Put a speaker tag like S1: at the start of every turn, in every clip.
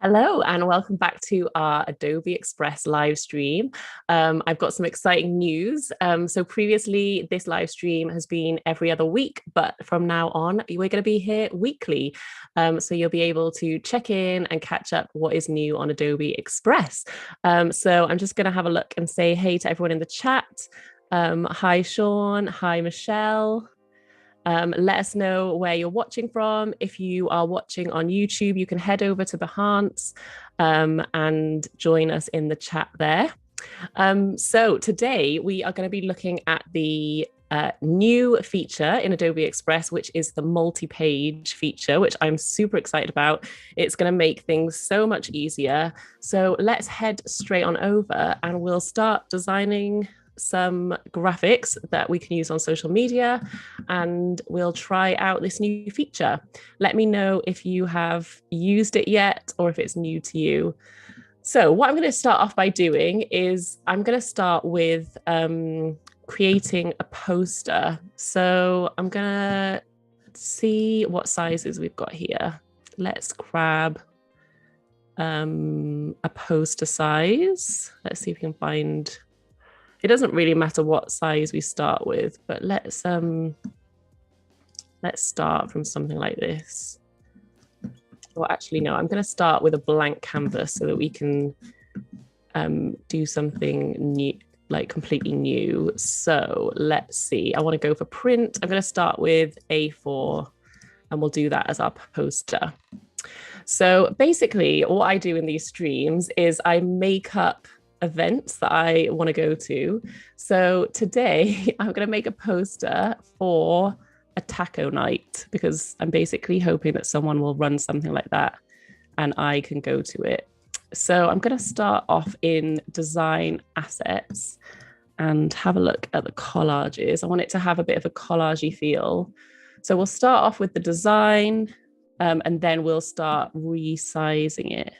S1: Hello and welcome back to our Adobe Express live stream. I've got some exciting news. So previously this live stream has been every other week, but from now on we're going to be here weekly. So you'll be able to check in and catch up what is new on Adobe Express. So I'm just going to have a look and say hey to everyone in the chat. Hi Sean, hi Michelle. Let us know where you're watching from. If you are watching on YouTube, you can head over to Behance and join us in the chat there. So today we are going to be looking at the new feature in Adobe Express, which is the multi-page feature, which I'm super excited about. It's going to make things so much easier. So let's head straight on over and we'll start designing some graphics that we can use on social media, and we'll try out this new feature. Let me know if you have used it yet or if it's new to you. So what I'm going to start off by doing is I'm going to start with creating a poster. So I'm going to see what sizes we've got here. Let's grab a poster size. Let's see if we can find. It doesn't really matter what size we start with, but let's start from something like this. Well, actually, no, I'm going to start with a blank canvas so that we can do something new, like completely new. So let's see. I want to go for print. I'm going to start with A4 and we'll do that as our poster. So basically what I do in these streams is I make up events that I want to go to. So today I'm going to make a poster for a taco night because I'm basically hoping that someone will run something like that and I can go to it. So I'm going to start off in design assets and have a look at the collages. I want it to have a bit of a collagey feel. So we'll start off with the design and then we'll start resizing it.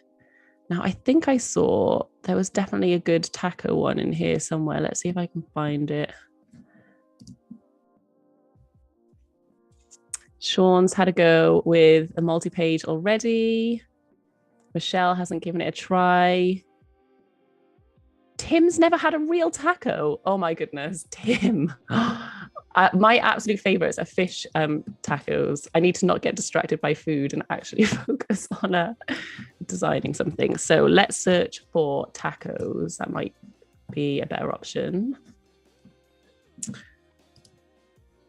S1: Now, I think I saw there was definitely a good taco one in here somewhere. Let's see if I can find it. Sean's had a go with a multi-page already. Michelle hasn't given it a try. Tim's never had a real taco. Oh my goodness, Tim. My absolute favorites are fish tacos. I need to not get distracted by food and actually focus on designing something. So let's search for tacos. That might be a better option.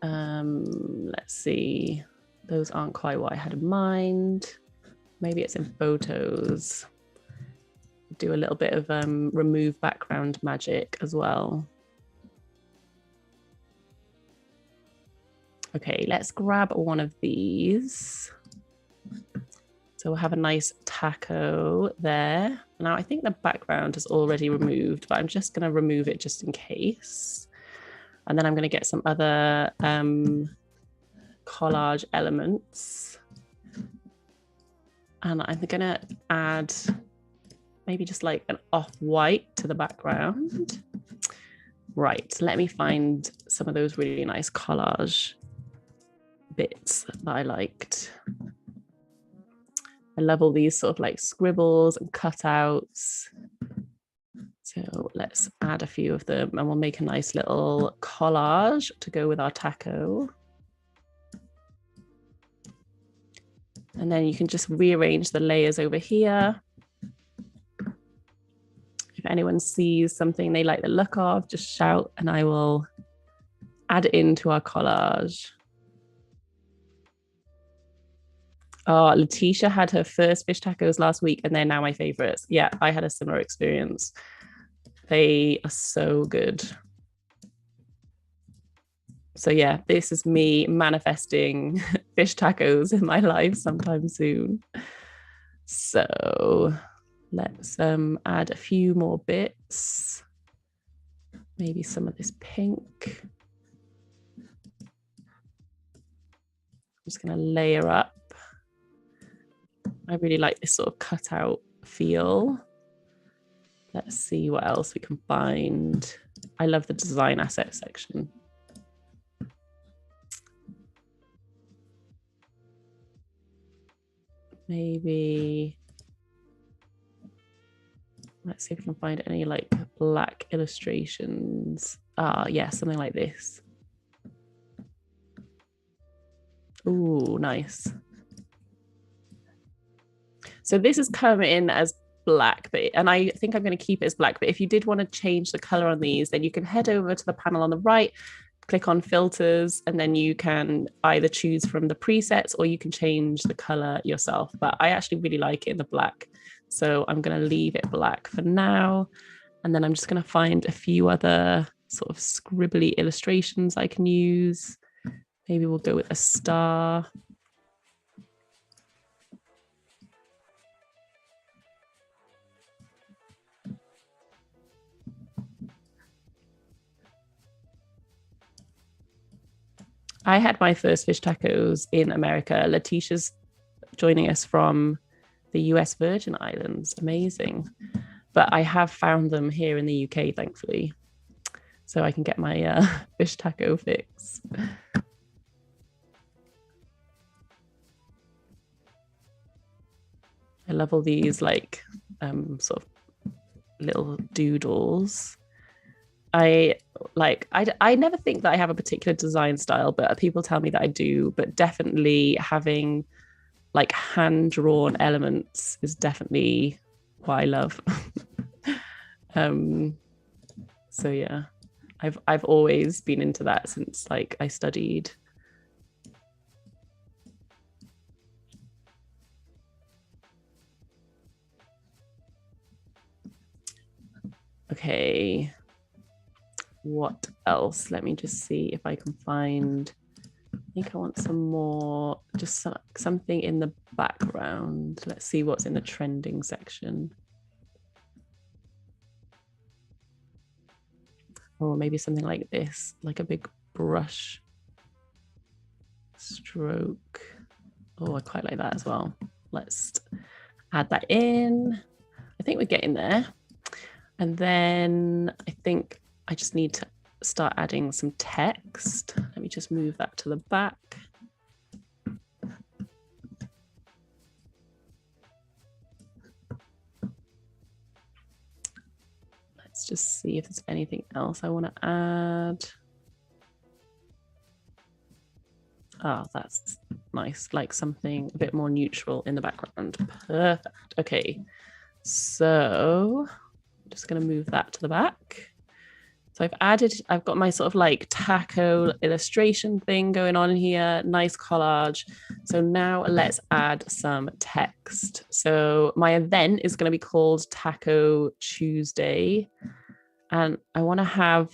S1: Let's see. Those aren't quite what I had in mind. Maybe it's in photos. Do a little bit of remove background magic as well. Okay, let's grab one of these. So we'll have a nice taco there. Now I think the background is already removed, but I'm just going to remove it just in case. And then I'm going to get some other collage elements. And I'm going to add maybe just like an off-white to the background. Right, let me find some of those really nice collage bits that I liked. I love all these sort of like scribbles and cutouts. So let's add a few of them and we'll make a nice little collage to go with our taco. And then you can just rearrange the layers over here. If anyone sees something they like the look of, just shout and I will add it into our collage. Oh, Letitia had her first fish tacos last week and they're now my favorites. Yeah, I had a similar experience. They are so good. So yeah, this is me manifesting fish tacos in my life sometime soon. So let's add a few more bits. Maybe some of this pink. I'm just going to layer up. I really like this sort of cutout feel. Let's see what else we can find. I love the design asset section. Maybe Let's see if we can find any like black illustrations. Yeah, something like this. Ooh, nice. So this is coming in as black, and I think I'm going to keep it as black. But if you did want to change the color on these, then you can head over to the panel on the right, click on filters, and then you can either choose from the presets or you can change the color yourself. But I actually really like it in the black. So I'm going to leave it black for now. And then I'm just going to find a few other sort of scribbly illustrations I can use. Maybe we'll go with a star. I had my first fish tacos in America. Letitia's joining us from the US Virgin Islands. Amazing. But I have found them here in the UK, thankfully. So I can get my fish taco fix. I love all these like sort of little doodles. I never think that I have a particular design style, but people tell me that I do. But definitely having like hand-drawn elements is definitely what I love. So yeah, I've always been into that since like I studied. Okay. What else? Let me just see if I can find. I think I want some more, just something in the background. Let's see what's in the trending section. Or maybe something like this, like a big brush stroke. Oh, I quite like that as well. Let's add that in. I think we're getting there. And then I think I just need to start adding some text. Let me just move that to the back. Let's just see if there's anything else I want to add. Oh, that's nice. Like something a bit more neutral in the background. Perfect. Okay. So I'm just going to move that to the back. So I've got my sort of like taco illustration thing going on here. Nice collage. So now let's add some text. So my event is going to be called Taco Tuesday. And I want to have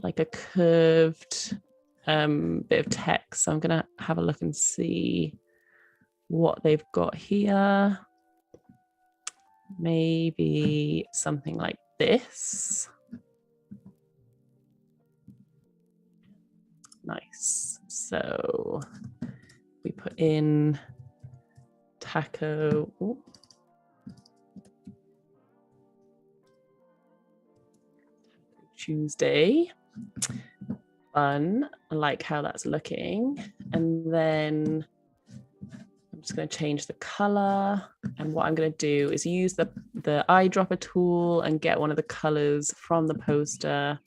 S1: like a curved bit of text. So I'm going to have a look and see what they've got here. Maybe something like this. Nice. So we put in taco. Ooh. Tuesday. Fun. I like how that's looking. And then I'm just going to change the color. And what I'm going to do is use the eyedropper tool and get one of the colors from the poster.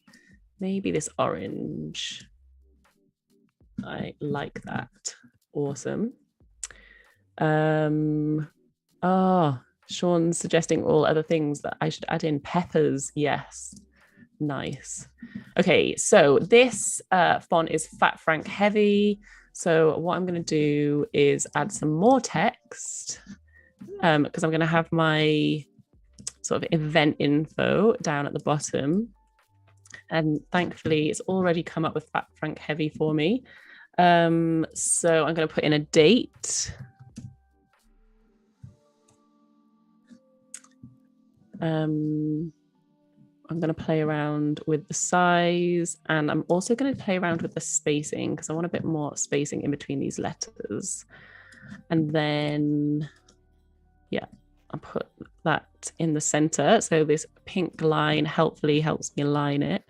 S1: Maybe this orange. I like that. Awesome. Oh, Sean's suggesting all other things that I should add in. Peppers. Yes. Nice. Okay, so this font is Fat Frank Heavy. So what I'm going to do is add some more text because I'm going to have my sort of event info down at the bottom. And thankfully, it's already come up with Fat Frank Heavy for me. So I'm going to put in a date. I'm going to play around with the size, and I'm also going to play around with the spacing because I want a bit more spacing in between these letters. And then, yeah, I'll put that in the center. So this pink line helpfully helps me align it.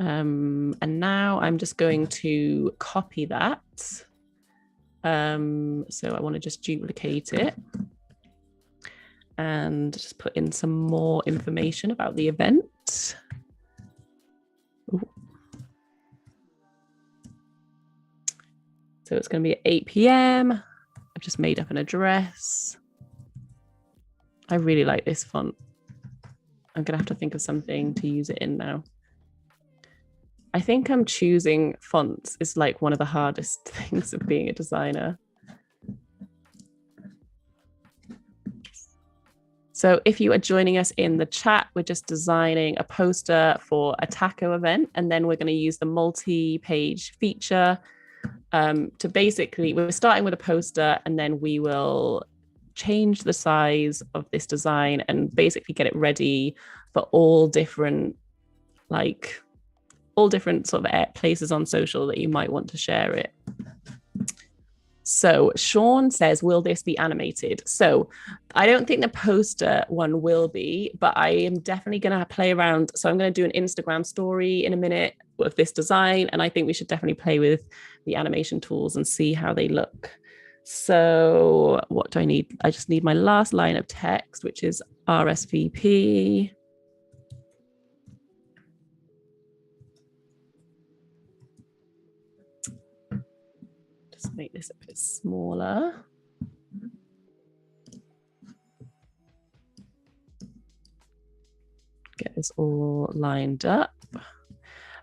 S1: And now I'm just going to copy that. So I want to just duplicate it. and just put in some more information about the event. Ooh. So it's going to be at 8 p.m. I've just made up an address. I really like this font. I'm going to have to think of something to use it in now. I think choosing fonts is like one of the hardest things of being a designer. So if you are joining us in the chat, we're just designing a poster for a taco event, and then we're going to use the multi-page feature to basically, we're starting with a poster, and then we will change the size of this design and basically get it ready for all different sort of places on social that you might want to share it. So Sean says, will this be animated? So I don't think the poster one will be, but I am definitely going to play around. So I'm going to do an Instagram story in a minute with this design. And I think we should definitely play with the animation tools and see how they look. So what do I need? I just need my last line of text, which is RSVP. Just make this a bit smaller. Get this all lined up.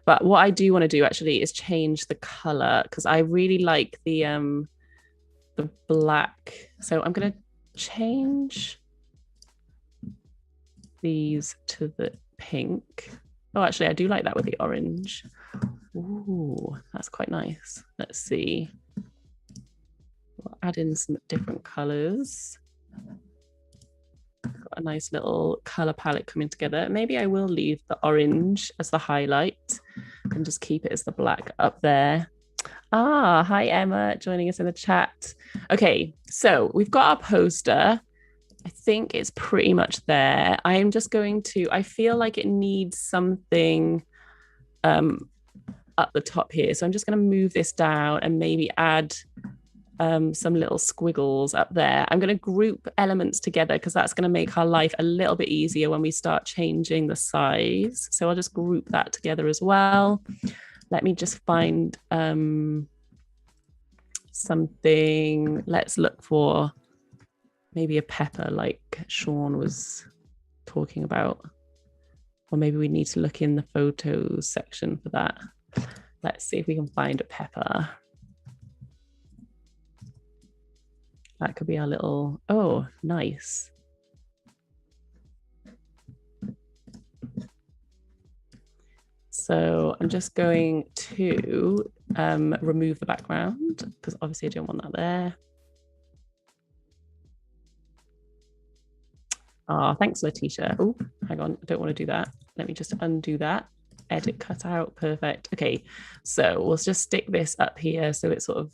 S1: But what I do want to do actually is change the color, because I really like the black. So I'm going to change these to the pink. Oh, actually, I do like that with the orange. Ooh, that's quite nice. Let's see. We'll add in some different colors. Got a nice little color palette coming together. Maybe I will leave the orange as the highlight and just keep it as the black up there. Ah, hi Emma, joining us in the chat. Okay, so we've got our poster. I think it's pretty much there. I am just going to, I feel like it needs something up the top here. So I'm just going to move this down and maybe add some little squiggles up there. I'm going to group elements together because that's going to make our life a little bit easier when we start changing the size. So I'll just group that together as well. Let me just find something. Let's look for maybe a pepper like Sean was talking about. Or maybe we need to look in the photos section for that. Let's see if we can find a pepper. That could be our little, oh, nice. So I'm just going to remove the background because obviously I don't want that there. Thanks, Letitia. Oh, hang on, I don't want to do that. Let me just undo that. Edit, cut out, perfect. Okay, so we'll just stick this up here so it sort of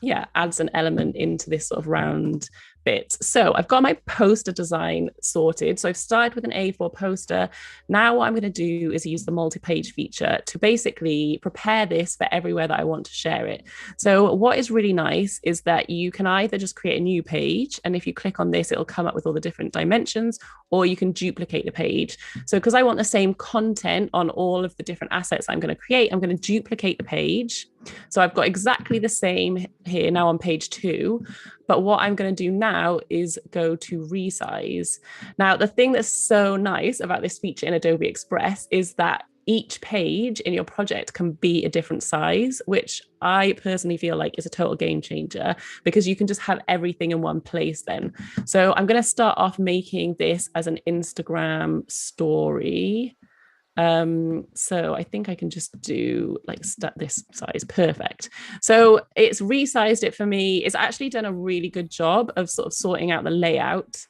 S1: yeah, adds an element into this sort of round bit. So I've got my poster design sorted. So I've started with an A4 poster. Now what I'm going to do is use the multi-page feature to basically prepare this for everywhere that I want to share it. So what is really nice is that you can either just create a new page, and if you click on this, it'll come up with all the different dimensions, or you can duplicate the page. So because I want the same content on all of the different assets I'm going to create, I'm going to duplicate the page. So I've got exactly the same here now on page 2, but what I'm going to do now is go to resize. Now, the thing that's so nice about this feature in Adobe Express is that each page in your project can be a different size, which I personally feel like is a total game changer because you can just have everything in one place then. So I'm going to start off making this as an Instagram story. So I think I can just do like this size. Perfect. So it's resized it for me. It's actually done a really good job of sort of sorting out the layout.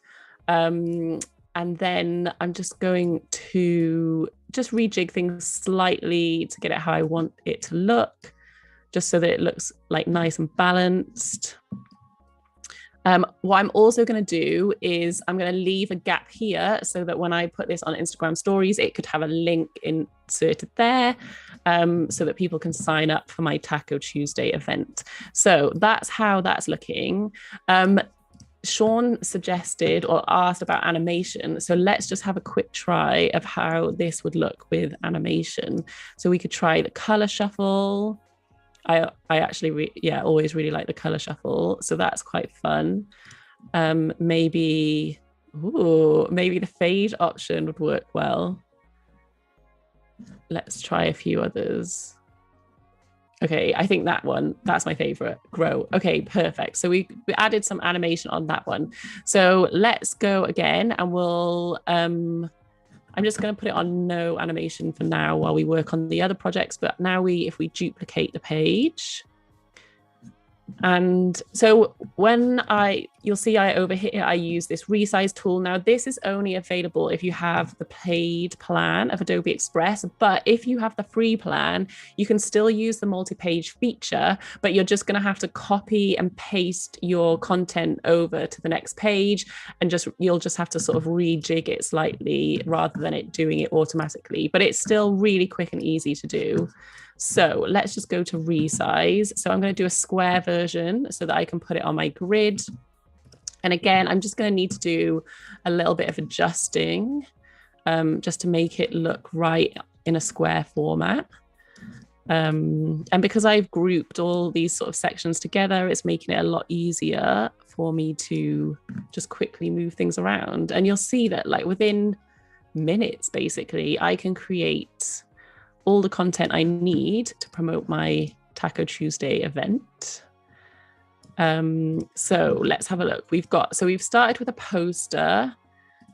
S1: And then I'm just going to just rejig things slightly to get it how I want it to look, just so that it looks like nice and balanced. What I'm also going to do is I'm going to leave a gap here so that when I put this on Instagram stories, it could have a link inserted there so that people can sign up for my Taco Tuesday event. So that's how that's looking. Sean suggested or asked about animation. So let's just have a quick try of how this would look with animation. So we could try the color shuffle. I actually, always really like the color shuffle. So that's quite fun. Maybe the fade option would work well. Let's try a few others. Okay, I think that's my favorite, grow. Okay, perfect. So we added some animation on that one. So let's go again and we'll, I'm just going to put it on no animation for now while we work on the other projects. But now if we duplicate the page, and so you'll see over here, I use this resize tool. Now this is only available if you have the paid plan of Adobe Express, but if you have the free plan, you can still use the multi-page feature, but you're just going to have to copy and paste your content over to the next page, and you'll just have to sort of rejig it slightly rather than it doing it automatically, but it's still really quick and easy to do. So let's just go to resize. So I'm going to do a square version so that I can put it on my grid. And again, I'm just going to need to do a little bit of adjusting just to make it look right in a square format. And because I've grouped all these sort of sections together, it's making it a lot easier for me to just quickly move things around. And you'll see that like within minutes, basically, I can create all the content I need to promote my Taco Tuesday event. So let's have a look. We've started with a poster.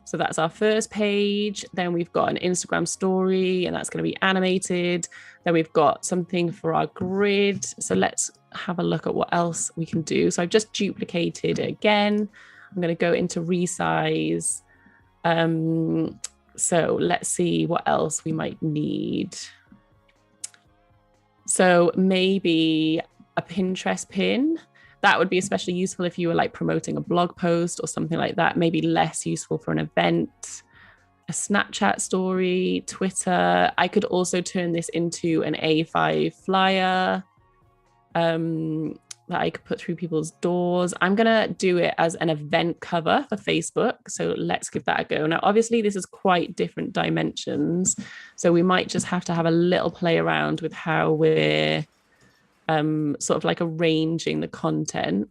S1: So that's our first page. Then we've got an Instagram story, and that's going to be animated. Then we've got something for our grid. So let's have a look at what else we can do. So I've just duplicated it again. I'm going to go into resize. So let's see what else we might need. So maybe a Pinterest pin. That would be especially useful if you were like promoting a blog post or something like that. Maybe less useful for an event. A Snapchat story, Twitter. I could also turn this into an A5 flyer that I could put through people's doors. I'm going to do it as an event cover for Facebook. So let's give that a go. Now, obviously, this is quite different dimensions. So we might just have to have a little play around with how we're sort of like arranging the content,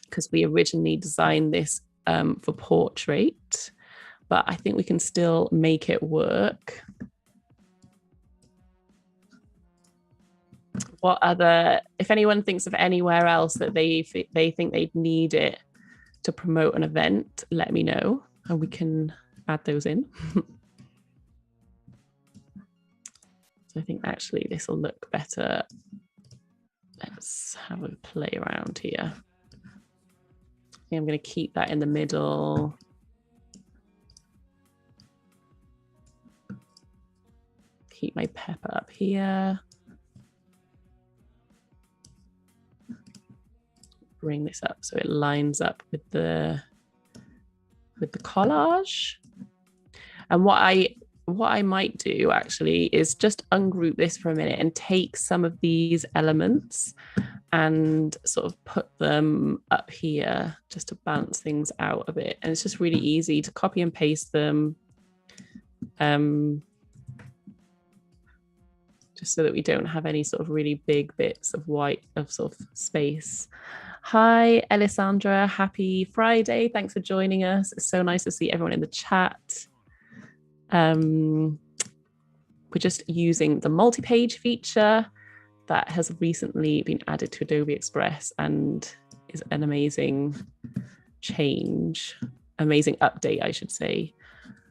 S1: because we originally designed this for portrait, but I think we can still make it work. If anyone thinks of anywhere else that they think they'd need it to promote an event, let me know and we can add those in. So I think actually this will look better. Let's have a play around here. I think I'm going to keep that in the middle. Keep my pepper up here. Bring this up so it lines up with the collage. And what I might do actually is just ungroup this for a minute and take some of these elements and sort of put them up here just to balance things out a bit. And it's just really easy to copy and paste them. Just so that we don't have any sort of really big bits of sort of space. Hi, Alessandra. Happy Friday. Thanks for joining us. It's so nice to see everyone in the chat. We're just using the multi-page feature that has recently been added to Adobe Express and is an amazing change, amazing update, I should say.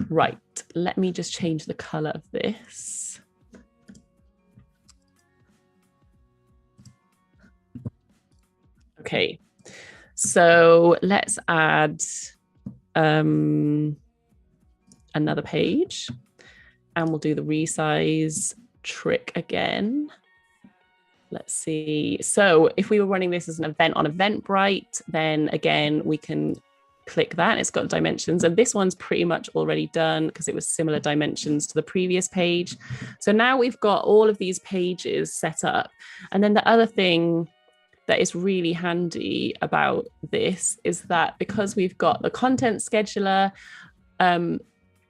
S1: Right, let me just change the color of this. Okay, so let's add another page and we'll do the resize trick again. Let's see. So if we were running this as an event on Eventbrite, then again, we can click that. It's got dimensions, and this one's pretty much already done because it was similar dimensions to the previous page. So now we've got all of these pages set up. And then the other thing that is really handy about this is that because we've got the content scheduler,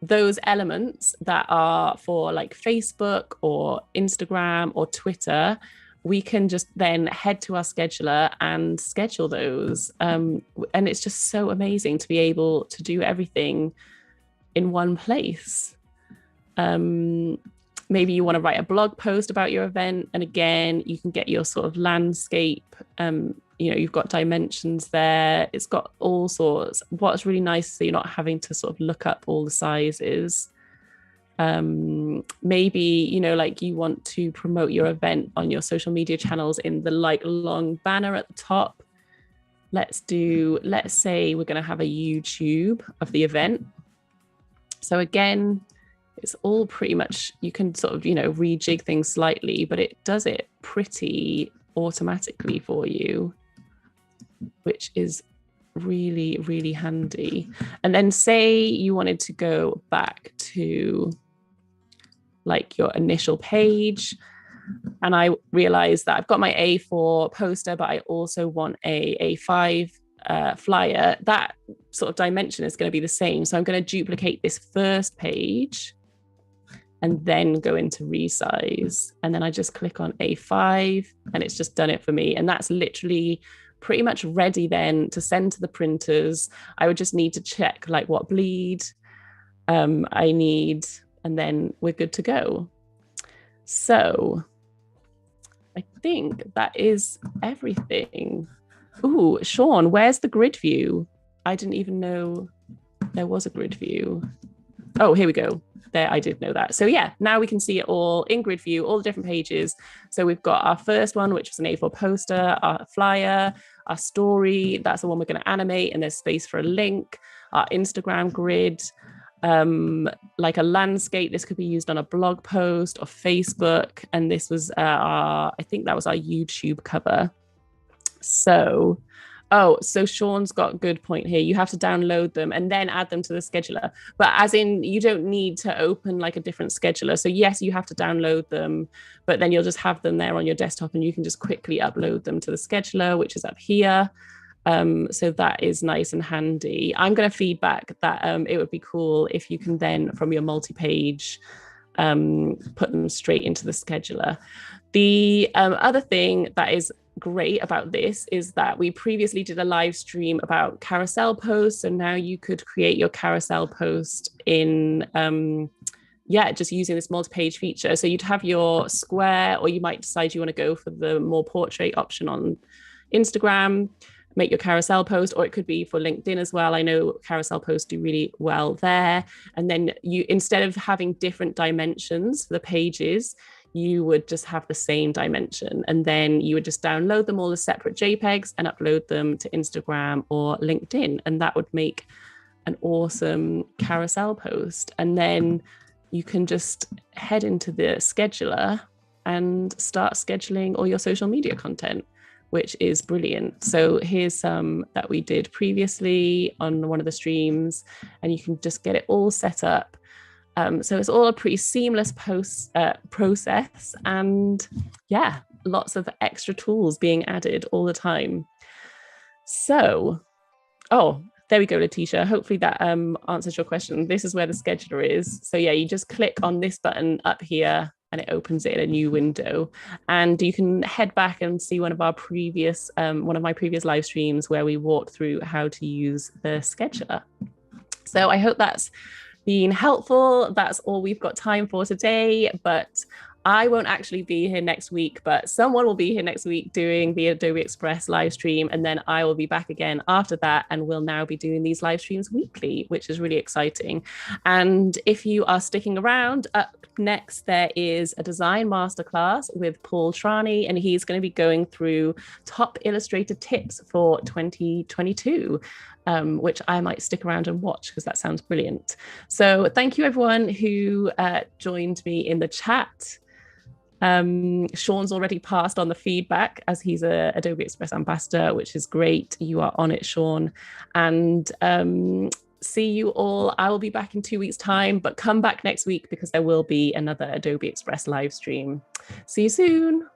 S1: those elements that are for like Facebook or Instagram or Twitter, we can just then head to our scheduler and schedule those. And it's just so amazing to be able to do everything in one place. Maybe you want to write a blog post about your event, and again, you can get your sort of landscape. You've got dimensions there. It's got all sorts. What's really nice is that you're not having to sort of look up all the sizes. Maybe, like you want to promote your event on your social media channels in the like long banner at the top. Let's say we're going to have a YouTube of the event. So again, it's all pretty much, you can sort of, rejig things slightly, but it does it pretty automatically for you, which is really, really handy. And then say you wanted to go back to like your initial page, and I realized that I've got my A4 poster, but I also want a A5 flyer. That sort of dimension is going to be the same. So I'm going to duplicate this first page and then go into resize. And then I just click on A5 and it's just done it for me. And that's literally pretty much ready then to send to the printers. I would just need to check like what bleed I need, and then we're good to go. So I think that is everything. Ooh, Sean, where's the grid view? I didn't even know there was a grid view. Oh, here we go. There, I did know that. So yeah, now we can see it all in grid view, all the different pages. So we've got our first one, which was an A4 poster, our flyer, our story. That's the one we're going to animate, and there's space for a link. Our Instagram grid, like a landscape. This could be used on a blog post or Facebook. And this was I think that was our YouTube cover. So Sean's got a good point here. You have to download them and then add them to the scheduler. But as in, you don't need to open like a different scheduler. So yes, you have to download them, but then you'll just have them there on your desktop and you can just quickly upload them to the scheduler, which is up here. So that is nice and handy. I'm going to feedback that it would be cool if you can then, from your multi-page, put them straight into the scheduler. The other thing that is great about this is that we previously did a live stream about carousel posts, and now you could create your carousel post in just using this multi-page feature. So you'd have your square, or you might decide you want to go for the more portrait option on Instagram, make your carousel post, or it could be for LinkedIn as well. I know carousel posts do really well there. And then you, instead of having different dimensions for the pages, you would just have the same dimension, and then you would just download them all as separate JPEGs and upload them to Instagram or LinkedIn, and that would make an awesome carousel post. And then you can just head into the scheduler and start scheduling all your social media content, which is brilliant. So here's some that we did previously on one of the streams, and you can just get it all set up. So it's all a pretty seamless process, and yeah, lots of extra tools being added all the time. So, there we go, Letitia. Hopefully that answers your question. This is where the scheduler is. So yeah, you just click on this button up here and it opens it in a new window. And you can head back and see one of my previous live streams where we walked through how to use the scheduler. So I hope that's been helpful. That's all we've got time for today, but I won't actually be here next week, but someone will be here next week doing the Adobe Express live stream, and then I will be back again after that, and we'll now be doing these live streams weekly, which is really exciting. And if you are sticking around, up next there is a design masterclass with Paul Trani, and he's going to be going through top Illustrator tips for 2022. Which I might stick around and watch because that sounds brilliant. So thank you everyone who joined me in the chat. Sean's already passed on the feedback as he's a Adobe Express ambassador, which is great. You are on it, Sean. And see you all. I will be back in 2 weeks' time, but come back next week because there will be another Adobe Express live stream. See you soon.